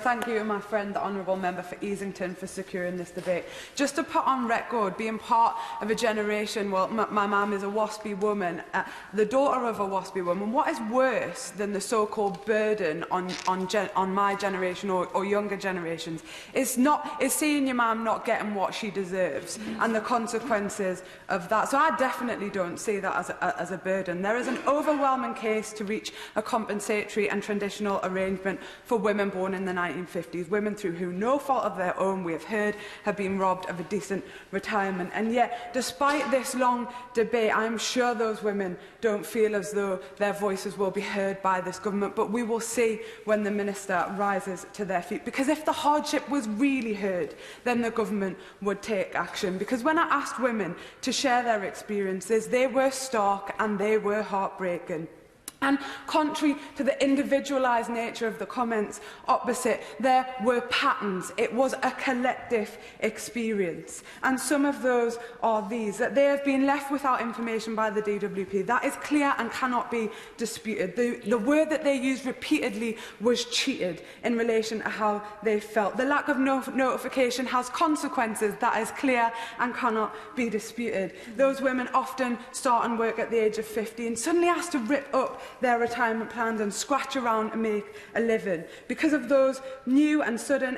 thank you to my friend, the Honourable Member for Easington, for securing this debate. Just to put on record, being part of a generation, well, my mum is a WASPI woman, the daughter of a WASPI woman, what is worse than the so-called burden on my generation or younger generations is seeing your mum not getting what she deserves and the consequences of that. So I definitely don't see that as a burden. There is an overwhelming case to reach a compensatory and traditional arrangement for women born in the 1950s, women through who no fault of their own, we have heard, have been robbed of a decent retirement. And yet, despite this long debate, I'm sure those women don't feel as though their voices will be heard by this government, but we will see when the Minister rises to their feet. Because if the hardship was really heard, then the government would take action. Because when I asked women to share their experiences, they were stark and they were heartbreaking. And contrary to the individualised nature of the comments opposite, there were patterns. It was a collective experience. And some of those are these, that they have been left without information by the DWP. That is clear and cannot be disputed. The word that they used repeatedly was cheated in relation to how they felt. The lack of notification has consequences. That is clear and cannot be disputed. Those women often start and work at the age of 50 and suddenly asked to rip up their retirement plans and scratch around and make a living. Because of those new and sudden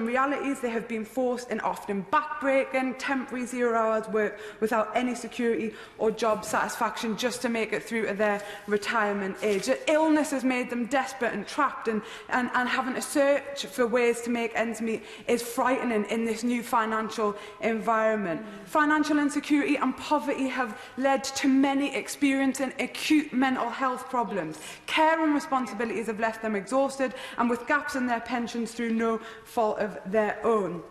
realities, they have been forced in often backbreaking, temporary 0 hours work without any security or job satisfaction just to make it through to their retirement age. Illness has made them desperate and trapped, and having to search for ways to make ends meet is frightening in this new financial environment. Financial insecurity and poverty have led to many experiencing acute mental health problems. Care and responsibilities have left them exhausted and with gaps in their pensions through no fault of their own.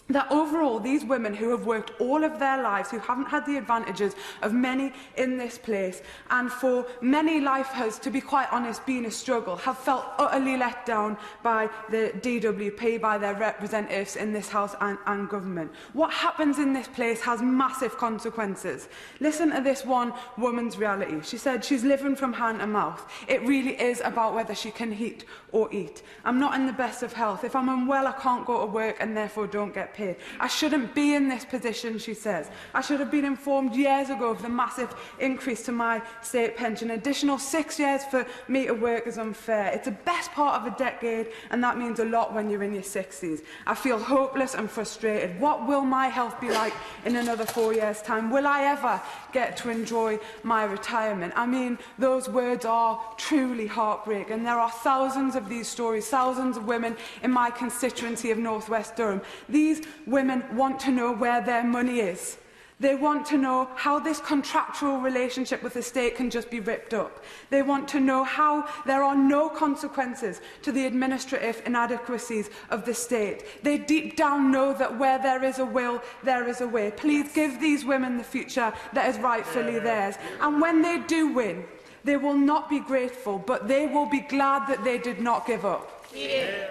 That overall, these women who have worked all of their lives, who haven't had the advantages of many in this place, and for many life has, to be quite honest, been a struggle, have felt utterly let down by the DWP, by their representatives in this House and government. What happens in this place has massive consequences. Listen to this one woman's reality. She said she's living from hand to mouth. It really is about whether she can eat or eat. I'm not in the best of health. If I'm unwell, I can't go to work and therefore don't get paid. I shouldn't be in this position, she says. I should have been informed years ago of the massive increase to my state pension. Additional 6 years for me to work is unfair. It's the best part of a decade, and that means a lot when you're in your 60s. I feel hopeless and frustrated. What will my health be like in another 4 years' time? Will I ever get to enjoy my retirement? I mean, those words are truly heartbreaking. There are thousands of these stories, thousands of women in my constituency of North West Durham. These women want to know where their money is. They want to know how this contractual relationship with the state can just be ripped up. They want to know how there are no consequences to the administrative inadequacies of the state. They deep down know that where there is a will, there is a way. Please give these women the future that is rightfully theirs. And when they do win, they will not be grateful, but they will be glad that they did not give up. Yeah.